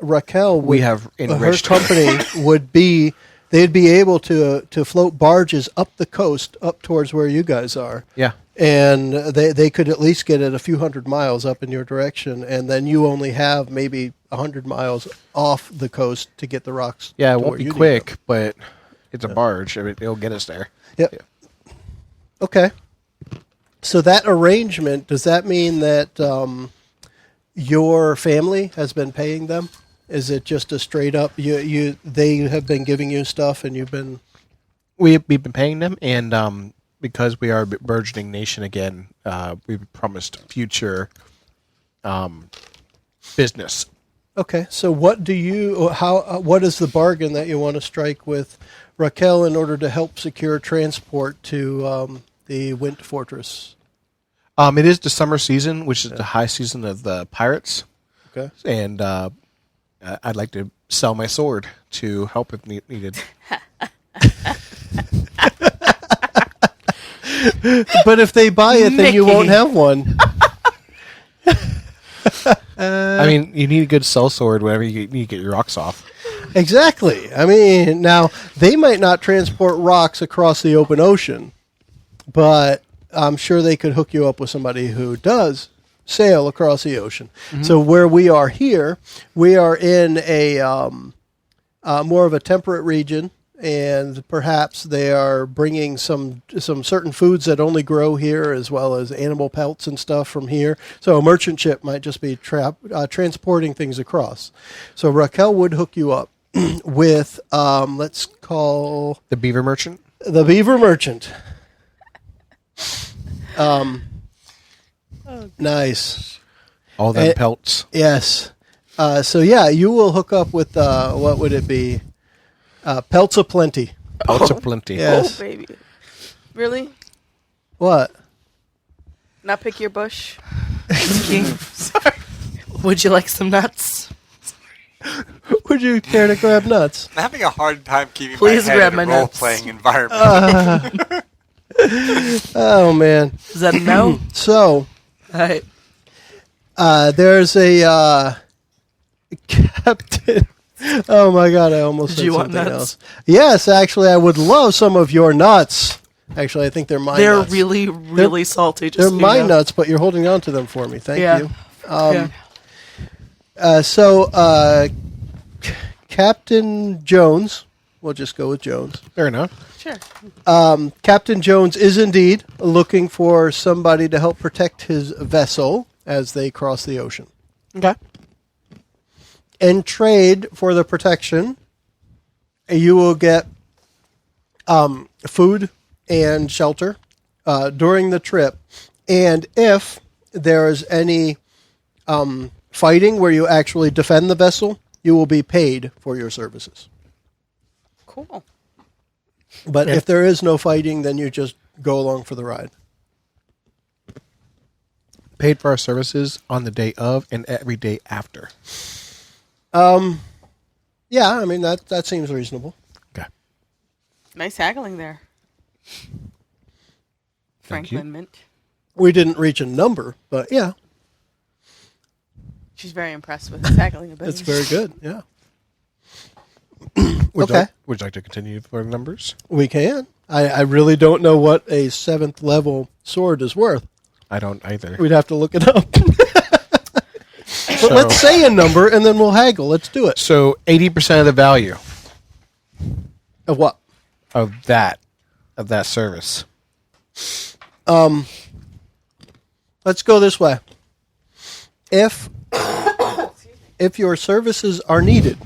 Raquel would, we have her enriched company would be, they'd be able to float barges up the coast, up towards where you guys are. Yeah. And they could at least get it a few hundred miles up in your direction, and then you only have maybe 100 miles off the coast to get the rocks. Yeah, it to won't where be you need quick, but it's a barge. I mean, it'll get us there. them. Yep. Yeah. Okay. So that arrangement, does that mean that your family has been paying them? Is it just a straight up they have been giving you stuff and you've been... We've been paying them, and because we are a burgeoning nation again, we've promised future business. Okay, so what is the bargain that you want to strike with Raquel in order to help secure transport to the Wint Fortress? It is the summer season, which is the high season of the pirates. Okay. And I'd like to sell my sword to help if needed. But if they buy it, then you won't Mickie. have one. I mean, you need a good sell sword whenever you need to get your rocks off. Exactly. I mean, now, they might not transport rocks across the open ocean, but I'm sure they could hook you up with somebody who does sail across the ocean. Mm-hmm. So where we are here, we are in a more of a temperate region, and perhaps they are bringing some certain foods that only grow here, as well as animal pelts and stuff from here. So a merchant ship might just be transporting things across. So Raquel would hook you up. with, let's call The beaver merchant. the Beaver Merchant. Nice. All them pelts. Yes. So yeah, you will hook up with what would it be? Pelts aplenty. Pelts aplenty. Yes. Oh, baby. Really? What? Not pick your bush? Sorry. Would you like some nuts? Would you care to grab nuts? I'm having a hard time keeping Please my head grab in my a nuts. role-playing environment. Oh man. Is that a no? So All right. there's a captain. Oh my god! I almost Did said you want something nuts? else. Yes, actually, I would love some of your nuts. Actually, I think they're my They're nuts. really, really salty. Just They're so you my know. nuts, but you're holding on to them for me. Thank Yeah. you. Yeah. So, Captain Jones, we'll just go with Jones. Fair enough. Sure. Captain Jones is indeed looking for somebody to help protect his vessel as they cross the ocean. Okay. In trade for the protection, you will get food and shelter during the trip. And if there is any fighting where you actually defend the vessel, you will be paid for your services. Cool. But if there is no fighting, then you just go along for the ride. Paid for our services on the day of and every day after. Yeah, I mean, that seems reasonable. Okay. Nice haggling there. Thank you. Franklin Mint. We didn't reach a number, but yeah, She's very impressed with his haggling ability. it's very good. Yeah. Would Okay. would you like to continue for the numbers? We can. I really don't know what a 7th level sword is worth. I don't either. We'd have to look it up. But let's say a number and then we'll haggle. Let's do it. So 80% of the value Of what? of that service. Let's go this way. If your services are needed,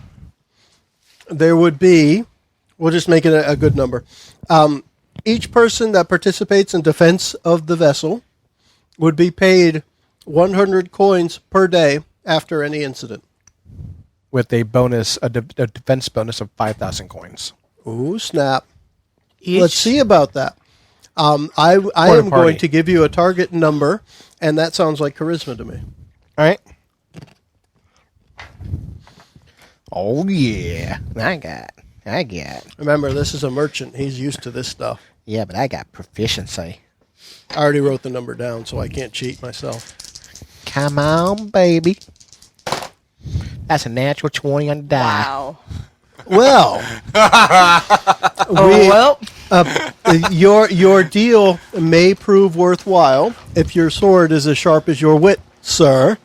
there would be, we'll just make it a good number. Each person that participates in defense of the vessel would be paid 100 coins per day after any incident. With a bonus, a defense bonus of 5,000 coins. Ooh, snap. Each, Let's see about that. I am party. going to give you a target number, and that sounds like charisma to me. All right. Oh yeah, I got. Remember, this is a merchant. He's used to this stuff. Yeah, but I got proficiency. I already wrote the number down, so I can't cheat myself. Come on, baby. That's a natural 20 on the die. Wow. Well, your deal may prove worthwhile if your sword is as sharp as your wit, sir.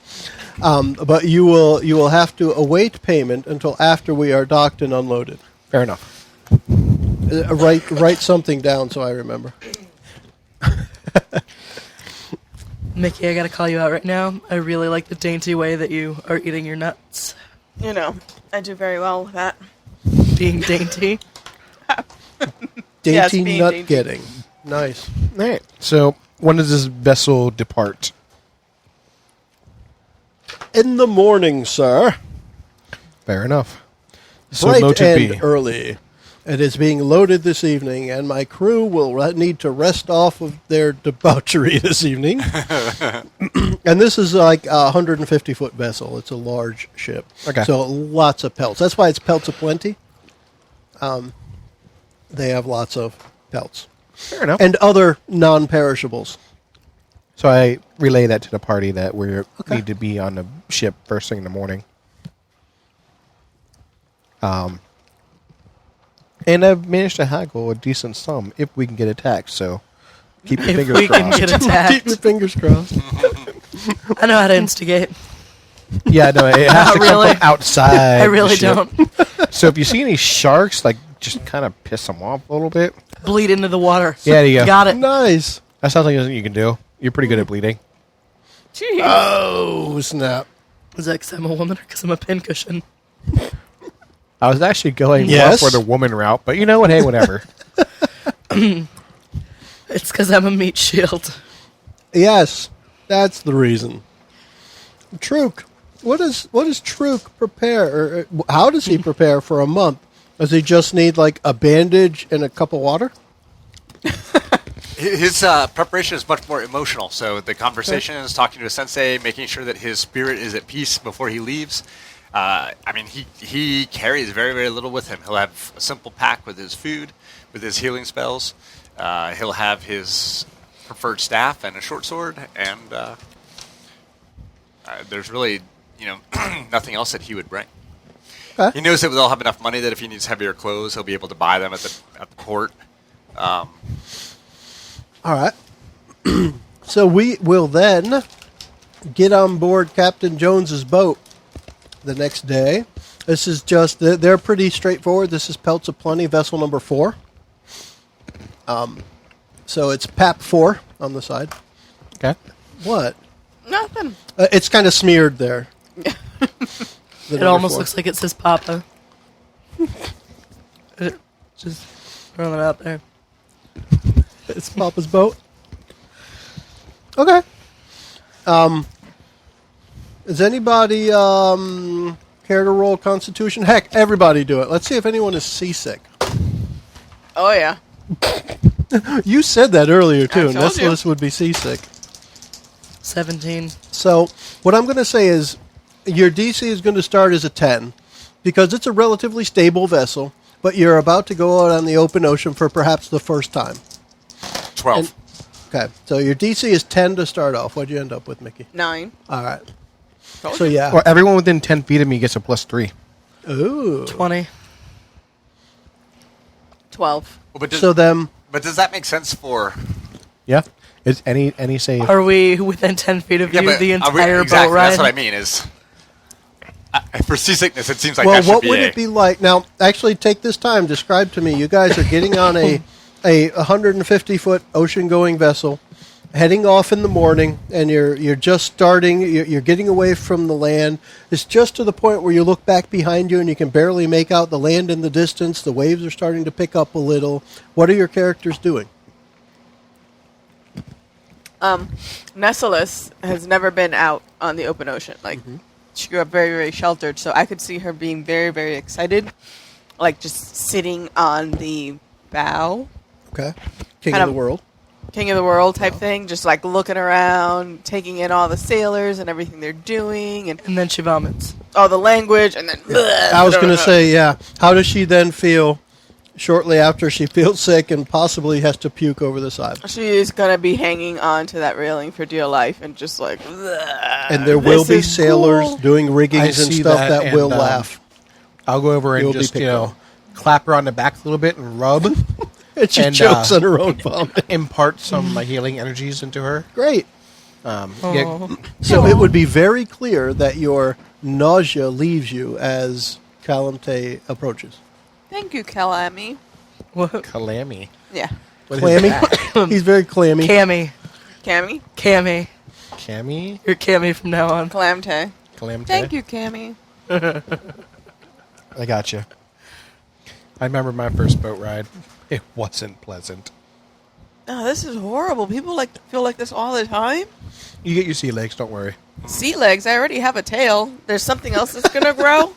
But you will have to await payment until after we are docked and unloaded. Fair enough. Write something down so I remember. Mickie, I gotta call you out right now. I really like the dainty way that you are eating your nuts. You know, I do very well with that. Being dainty. Yes, Dainty being nut dainty. getting. Nice. All right. So when does this vessel depart? In the morning, sir. Fair enough. So Bright noted and B. early. It is being loaded this evening, and my crew will need to rest off of their debauchery this evening. And this is like a 150-foot vessel. It's a large ship. Okay. So lots of pelts. That's why it's pelts aplenty. They have lots of pelts. Fair enough. And other non-perishables. So I relay that to the party that we need to be on the ship first thing in the morning. And I've managed to haggle a decent sum if we can get attacked. So keep your If fingers we can crossed. get Keep your attacked. fingers crossed. I know how to instigate. Yeah, no, it has to Not come really. from outside. I the really ship. don't. So if you see any sharks, like just kind of piss them off a little bit. Bleed into the water. Yeah, there you go. Got it. Nice. That sounds like something you can do. You're pretty good at bleeding. Oh, snap. Is that because I'm a woman or because I'm a pincushion? I was actually going Yes. more for the woman route, but you know what? Hey, whatever. It's because I'm a meat shield. Yes, that's the reason. Truk, what does Truk prepare? Or how does he prepare for a month? Does he just need like a bandage and a cup of water? His preparation is much more emotional. So the conversation is talking to a sensei, making sure that his spirit is at peace before he leaves. He carries very, very little with him. He'll have a simple pack with his food, with his healing spells. He'll have his preferred staff and a short sword, and there's really, nothing else that he would bring. Okay. He knows that they'll have enough money that if he needs heavier clothes, he'll be able to buy them at the port. All right. So we will then get on board Captain Jones's boat the next day. This is just, they're pretty straightforward. This is Pelts of Plenty, vessel number 4. So it's PAP 4 on the side. Okay. What? Nothing. It's kind of smeared there. It almost looks like it says Papa. Just throwing it out there. It's Papa's boat. Okay. Does anybody care to roll Constitution? Heck, everybody do it. Let's see if anyone is seasick. Oh, yeah. You said that earlier, too. I told you. Nesolis would be seasick. 17. So what I'm going to say is your DC is going to start as a 10 because it's a relatively stable vessel, but you're about to go out on the open ocean for perhaps the first time. 12. Okay, so your DC is 10 to start off. What'd you end up with, Mickie? 9. All right. Told So you. yeah. Or everyone within 10 feet of me gets a +3. Ooh. 20. 12. But does that make sense for... Yeah. It's any save. Are we within 10 feet of you the entire exactly, boat ride? That's what I mean is... for seasickness, it seems like Well, that should what be would it be like? Now, actually, take this time. Describe to me. You guys are getting on a 150-foot ocean-going vessel, heading off in the morning, and you're just starting. You're getting away from the land. It's just to the point where you look back behind you and you can barely make out the land in the distance. The waves are starting to pick up a little. What are your characters doing? Nesolis has never been out on the open ocean. Like, she grew up very, very sheltered, so I could see her being very, very excited. Like, just sitting on the bow. Okay. King Kind of the of- world. King of the world type thing. Just, like, looking around, taking in all the sailors and everything they're doing, and And then she vomits. all the language, and then... I was going to say, yeah. How does she then feel shortly after she feels sick and possibly has to puke over the side? She's going to be hanging on to that railing for dear life and just like... And there will This be is sailors cool. doing riggings I and see stuff that, that and, will laugh. I'll go over You'll and be just, picked on. clap her on the back a little bit and rub. And she and, chokes on her own vomit. impart some healing energies into her. Great. Yeah, So it would be very clear that your nausea leaves you as Calamte approaches. Thank you, Kalami. What? Calami. Yeah. What is Clammy. that? He's very clammy. Cammy. Cammy? Cammy. Cami? You're Cammy from now on. Calamte. Calamte? Thank you, Cammy. I got you. I remember my first boat ride. It wasn't pleasant. Oh, this is horrible. People feel like this all the time. You get your sea legs, don't worry. Sea legs. I already have a tail. There's something else that's gonna grow.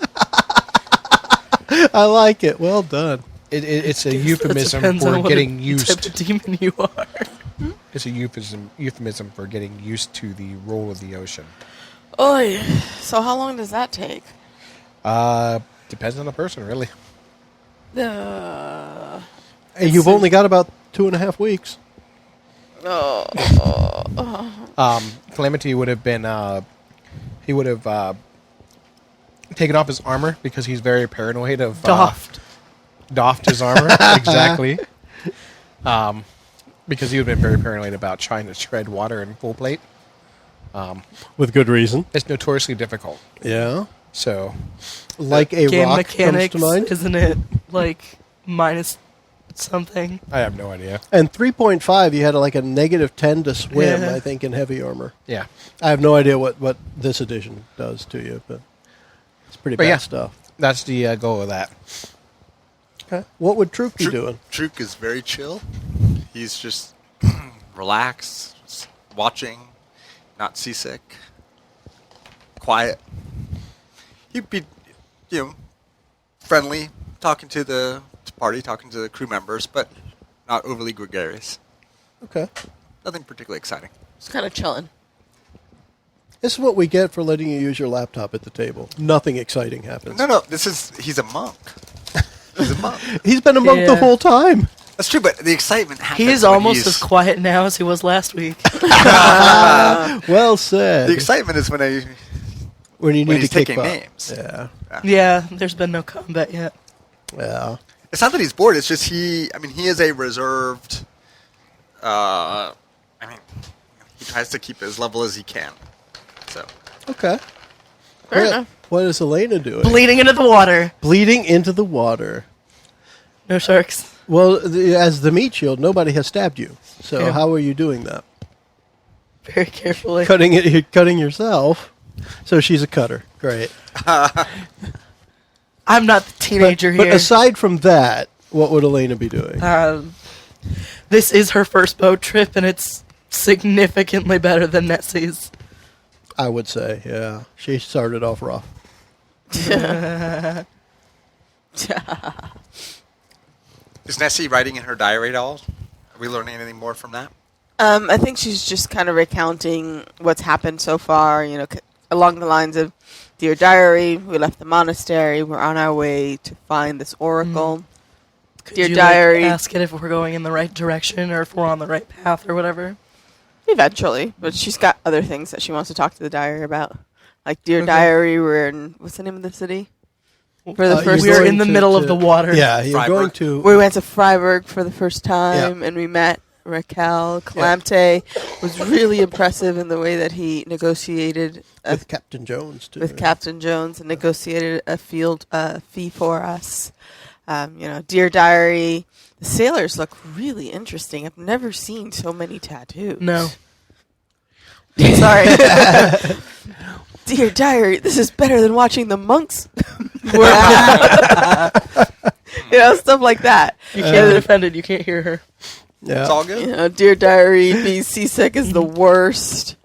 I like it. Well done. It's a That euphemism depends for on what getting type used. of demon you are. It's a euphemism for getting used to the roll of the ocean. Oh, so how long does that take? Depends on the person, really. Uh, Hey, you've only got about 2.5 weeks. Calamity would have been. He would have taken off his armor because he's very paranoid of. Doffed his armor. Exactly. Because he would have been very paranoid about trying to tread water in full plate. With good reason. It's notoriously difficult. Yeah. So, Like a Game rock mechanics, comes to mind. isn't it? Like minus something. I have no idea. And 3.5, you had like a -10 to swim, Yeah. I think, in heavy armor. Yeah. I have no idea what this edition does to you, but it's pretty bad yeah. stuff. That's the goal of that. Okay. What would Troop be doing? Troop is very chill. He's just relaxed, just watching, not seasick, quiet. He'd be, friendly, talking to the party, talking to the crew members, but not overly gregarious. Okay. Nothing particularly exciting. Just kind of chilling. This is what we get for letting you use your laptop at the table. Nothing exciting happens. No, he's a monk. He's a monk. He's been a monk the whole time. That's true, but the excitement happens. He is when almost he's- as quiet now as he was last week. Well said. The excitement is when you need he's to kick taking butt. names. Yeah. Yeah, there's been no combat yet. Yeah. It's not that he's bored. It's just he is a reserved. He tries to keep as level as he can. So Okay. Fair enough. What is Elena doing? Bleeding into the water. Bleeding into the water. No sharks. Well, as the meat shield, nobody has stabbed you. So Yeah. how are you doing that? Very carefully. You're cutting yourself. So she's a cutter. Great. I'm not the teenager But here. aside from that, what would Elena be doing? This is her first boat trip, and it's significantly better than Nessie's. I would say, yeah. She started off rough. is Nessie writing in her diary at all? Are we learning anything more from that? I think she's just kind of recounting what's happened so far, along the lines of, Dear Diary, we left the monastery, we're on our way to find this oracle. Dear Could you, Diary. ask it if we're going in the right direction or if we're on the right path or whatever. Eventually, but she's got other things that she wants to talk to the diary about. Like, Dear Diary, we're in, what's the name of the city? For the first We're going in the to- middle of to- the water. Yeah, you're Freiburg. going to... We went to Freiburg for the first time, and we met Raquel. Calamte was really impressive in the way that he negotiated with Captain Jones, too. with Captain Jones and negotiated a fee for us. Dear Diary, the sailors look really interesting. I've never seen so many tattoos. No. Sorry. Dear Diary, this is better than watching the monks work. Stuff like that. You can't get offended. You can't hear her. Yeah. It's all good. Dear Diary, being seasick is the worst.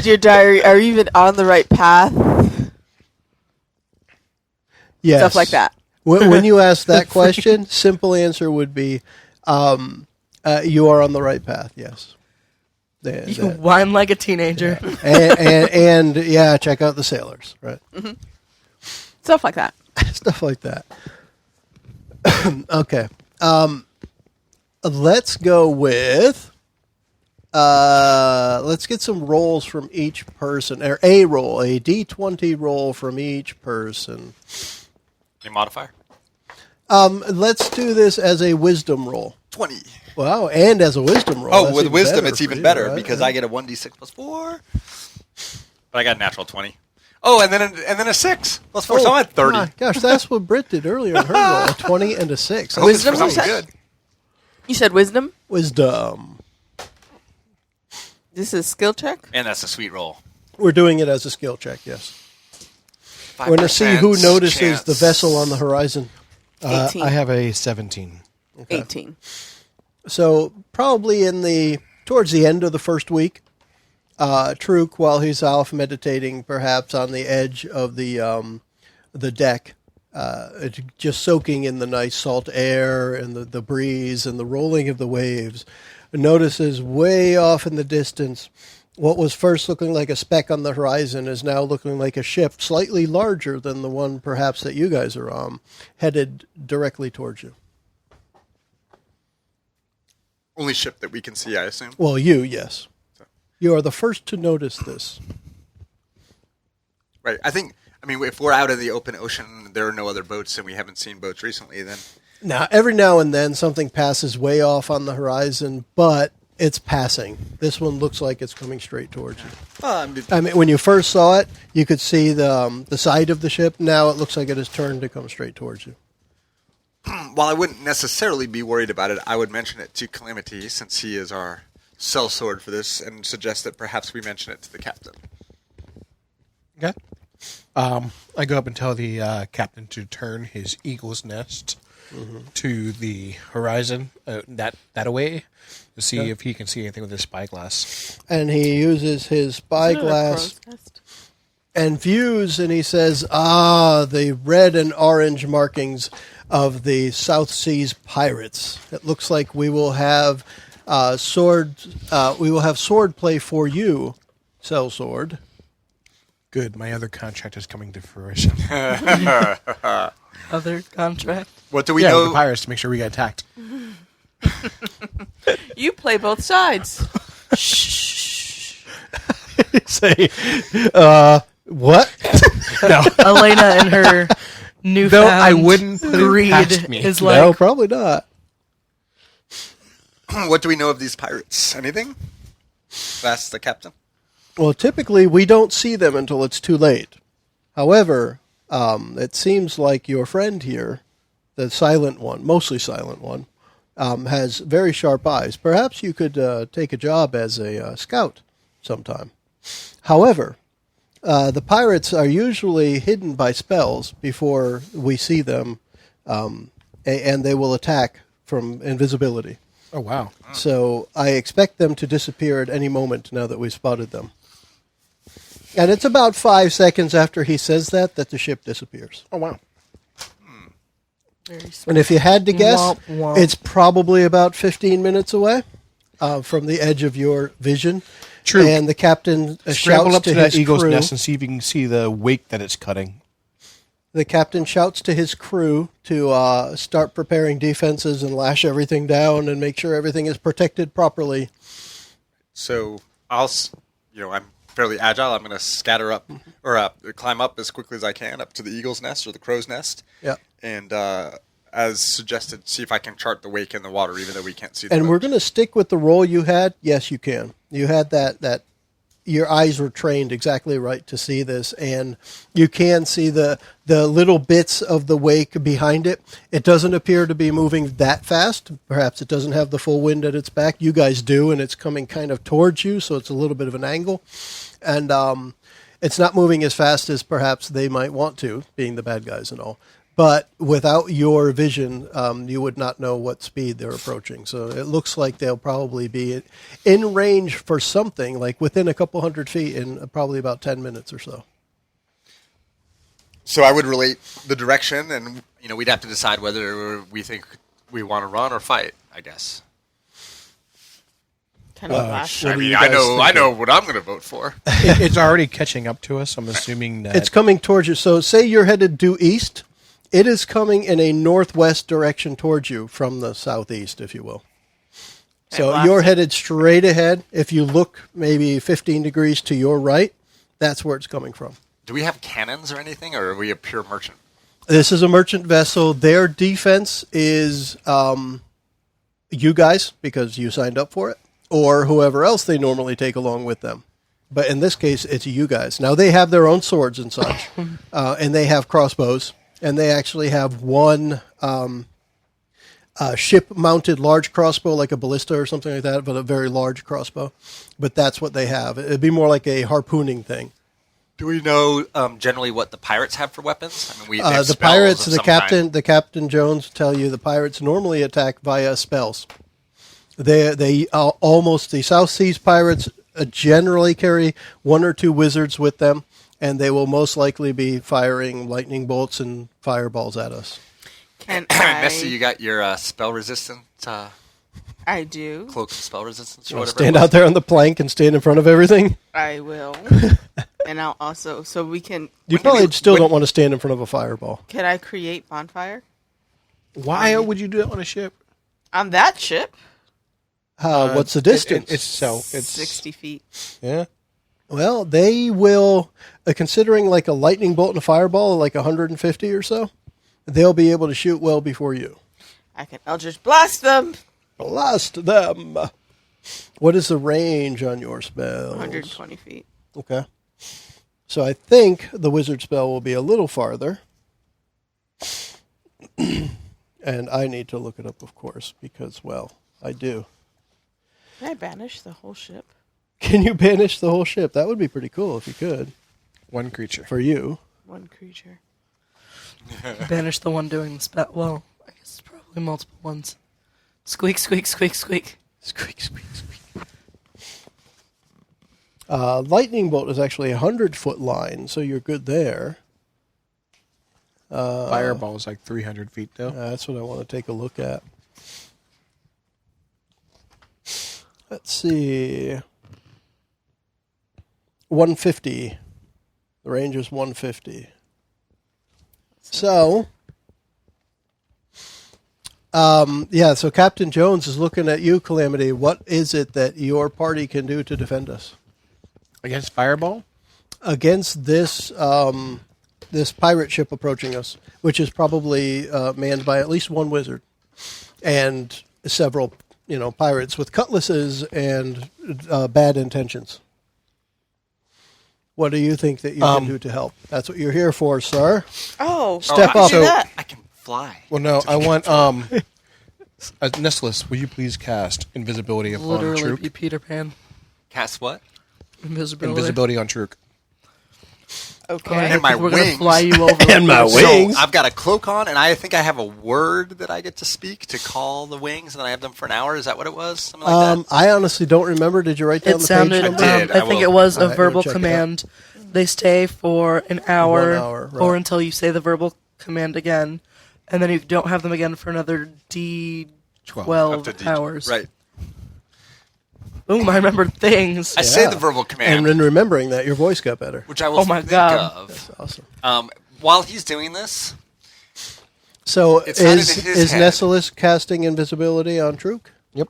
Dear Diary, are you even on the right path? Yes. Stuff like that. When you ask that question, simple answer would be, you are on the right path, yes. You whine like a teenager. And check out the sailors, right? Mm-hmm. Stuff like that. Stuff like that. Okay. Let's go with, let's get some rolls from each person, or a roll, a D20 roll from each person. Any modifier? Let's do this as a wisdom roll. 20. Wow, and as a wisdom roll. Oh, That's with even wisdom, better it's for even you, better right? because I get a 1d6 plus 4. But I got a natural 20. Oh, and then a 6 plus 4, so I'm at 30. My gosh, that's what Brit did earlier in her roll. A 20 and a 6. I hope it's Wisdom, for something you said? good. You said wisdom? Wisdom. This is skill check? And that's a sweet roll. We're doing it as a skill check, yes. We're going to see who notices the vessel on the horizon. 18. I have a 17. 18. So probably towards the end of the first week, Truk, while he's off meditating, perhaps on the edge of the deck, just soaking in the nice salt air and the breeze and the rolling of the waves, notices way off in the distance what was first looking like a speck on the horizon is now looking like a ship slightly larger than the one perhaps that you guys are on, headed directly towards you. Only ship that we can see, I assume. Well, yes. You are the first to notice this. Right. If we're out in the open ocean, there are no other boats, and we haven't seen boats recently, then... Now, every now and then something passes way off on the horizon, but it's passing. This one looks like it's coming straight towards you. When you first saw it, you could see the side of the ship. Now it looks like it has turned to come straight towards you. While I wouldn't necessarily be worried about it, I would mention it to Calamity, since he is our sellsword for this, and suggest that perhaps we mention it to the captain. Okay. I go up and tell the captain to turn his eagle's nest to the horizon, that away, to see if he can see anything with his spyglass. And he uses his spyglass and views, and he says, the red and orange markings of the South Seas pirates. It looks like we will have sword play for you, Sellsword. Good, my other contract is coming to fruition. Other contract. What do we With know? the pirates to make sure we get attacked. You play both sides. Shh. Say, what? No, Elena and her newfound I wouldn't put it greed past me. is No, like, probably not. What do we know of these pirates? Anything? That's the captain. Well, typically we don't see them until it's too late. However, it seems like your friend here, the silent one, mostly silent one, has very sharp eyes. Perhaps you could take a job as a scout sometime. However, the pirates are usually hidden by spells before we see them, and they will attack from invisibility. Oh, wow. So I expect them to disappear at any moment now that we've spotted them. And it's about 5 seconds after he says that the ship disappears. Oh, wow. very sweet. And if you had to guess, Womp womp. it's probably about 15 minutes away from the edge of your vision. True. And the captain Scramble shouts up to to that his eagle's crew. nest and see if you can see the wake that it's cutting. The captain shouts to his crew to start preparing defenses and lash everything down and make sure everything is protected properly. So I'm fairly agile. I'm going to scatter up or climb up as quickly as I can up to the eagle's nest or the crow's nest. Yeah. And as suggested, see if I can chart the wake in the water, even though we can't see the And boat. we're going to stick with the roll you had. Yes, you can. You had that your eyes were trained exactly right to see this, and you can see the little bits of the wake behind it. It doesn't appear to be moving that fast. Perhaps it doesn't have the full wind at its back. You guys do, and it's coming kind of towards you, so it's a little bit of an angle. And it's not moving as fast as perhaps they might want to, being the bad guys and all. But without your vision, you would not know what speed they're approaching. So it looks like they'll probably be in range for something, like within a couple hundred feet in probably about 10 minutes or so. So I would relate the direction, and we'd have to decide whether we think we want to run or fight, I guess. Kind of last. I mean, I know what I'm going to vote for. It's already catching up to us. I'm assuming that It's coming towards you. So say you're headed due east. It is coming in a northwest direction towards you from the southeast, if you will. So And you're last- headed straight ahead. If you look maybe 15 degrees to your right, that's where it's coming from. Do we have cannons or anything, or are we a pure merchant? This is a merchant vessel. Their defense is you guys, because you signed up for it, or whoever else they normally take along with them. But in this case, it's you guys. Now, they have their own swords and such, and they have crossbows, and they actually have one ship-mounted large crossbow, like a ballista or something like that, but a very large crossbow. But that's what they have. It'd be more like a harpooning thing. Do we know generally what the pirates have for weapons? I mean, they have The spells pirates, of the some captain, kind. the Captain Jones tell you the pirates normally attack via spells. They almost the South Seas pirates generally carry one or two wizards with them, and they will most likely be firing lightning bolts and fireballs at us. Can Nessie, you I? got your spell resistant I do. cloak of spell resistance or Wanna whatever. stand it was? out there on the plank and stand in front of everything. I will. And I'll also, so we can. You probably still don't want to stand in front of a fireball. Can I create bonfire why would you do that on a ship? on that ship? What's the distance? It's 60 feet. yeah. Well, they will, considering like a lightning bolt and a fireball, like 150 or so, they'll be able to shoot well before you. I can Eldritch blast them. Blast them. What is the range on your spells? 120 feet. Okay. So I think the wizard spell will be a little farther. And I need to look it up, of course, because, well, I do. Can I banish the whole ship? Can you banish the whole ship? That would be pretty cool if you could. One creature. for you. One creature. Banish the one doing the spell. Well, I guess it's probably multiple ones. Squeak, squeak, squeak, squeak. Squeak, squeak, squeak. Lightning bolt is actually a 100-foot line, so you're good there. Fireball is like 300 feet, though. That's what I want to take a look at. Let's see. 150. The range is 150. So, so Captain Jones is looking at you, Calamity. What is it that your party can do to defend us? Against Fireball? Against this this pirate ship approaching us, which is probably manned by at least one wizard and several, pirates with cutlasses and bad intentions. What do you think that you can do to help? That's what you're here for, sir. Oh, Step I up. can do that. I can fly. Well, no, I want Nesolis, will you please cast invisibility upon Literally Truk? be Peter Pan. Cast what? Invisibility. On Truk. Okay. And my We're going to wings. fly you over. And my So wings. I've got a cloak on, and I think I have a word that I get to speak to call the wings, and then I have them for an hour. Is that what it was? Something like that? I honestly don't remember. Did you write down It the sounded. page? I did. I think it was a All right, verbal we'll check it out. command. They stay for an hour, 1 hour, right. or until you say the verbal command again, and then you don't have them again for another D12 Up to D- hours. Right. Boom! I remembered things. I say the verbal command, And in remembering that, your voice got better. which I will Oh my think God. of. Awesome. While he's doing this, So It's not is in his head. Nesolis casting invisibility on Truk? Yep.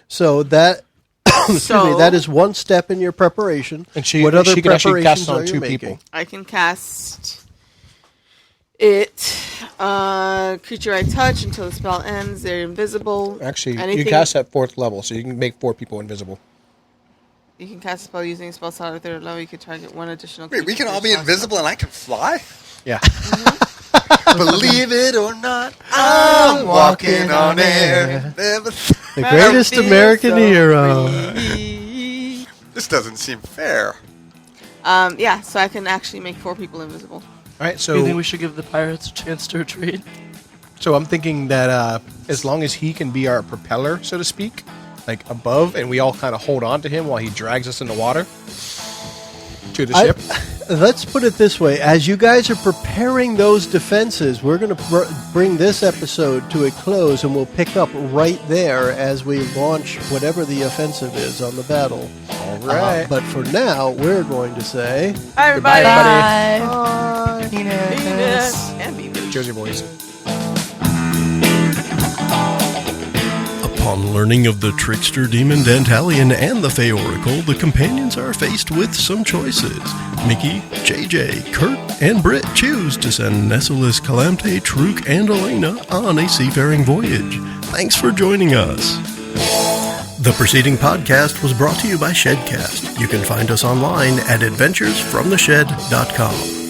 So that excuse me, that is one step in your preparation. And she what other can actually preparations cast it on are you 2 making? people. I can cast it. Creature I touch until the spell ends. They're invisible. Actually, you Anything- cast at 4th level, so you can make 4 people invisible. You can cast a spell using a spell slot at 3rd level. You can target one additional. Wait, we creature can all for be a slot. invisible and I can fly? Yeah. Believe it or not, I'm walking on air. The greatest American hero. This doesn't seem fair. So I can actually make 4 people invisible. All right, Do you think so we should give the pirates a chance to retreat? I'm thinking that as long as he can be our propeller, so to speak, like above, and we all kind of hold on to him while he drags us in the water to the ship. Let's put it this way. As you guys are preparing those defenses, we're going to bring this episode to a close, and we'll pick up right there as we launch whatever the offensive is on the battle. All right. But for now, we're going to say... Hi, everybody. Bye. Penis. Penis. And Beavis. Josie boys. Upon learning of the trickster demon Dantalion and the Fey Oracle, the companions are faced with some choices. Mickie, JJ, Kurt, and Brit choose to send Nesolis, Calamte, Truk, and Elena on a seafaring voyage. Thanks for joining us. The preceding podcast was brought to you by Shedcast. You can find us online at adventuresfromtheshed.com.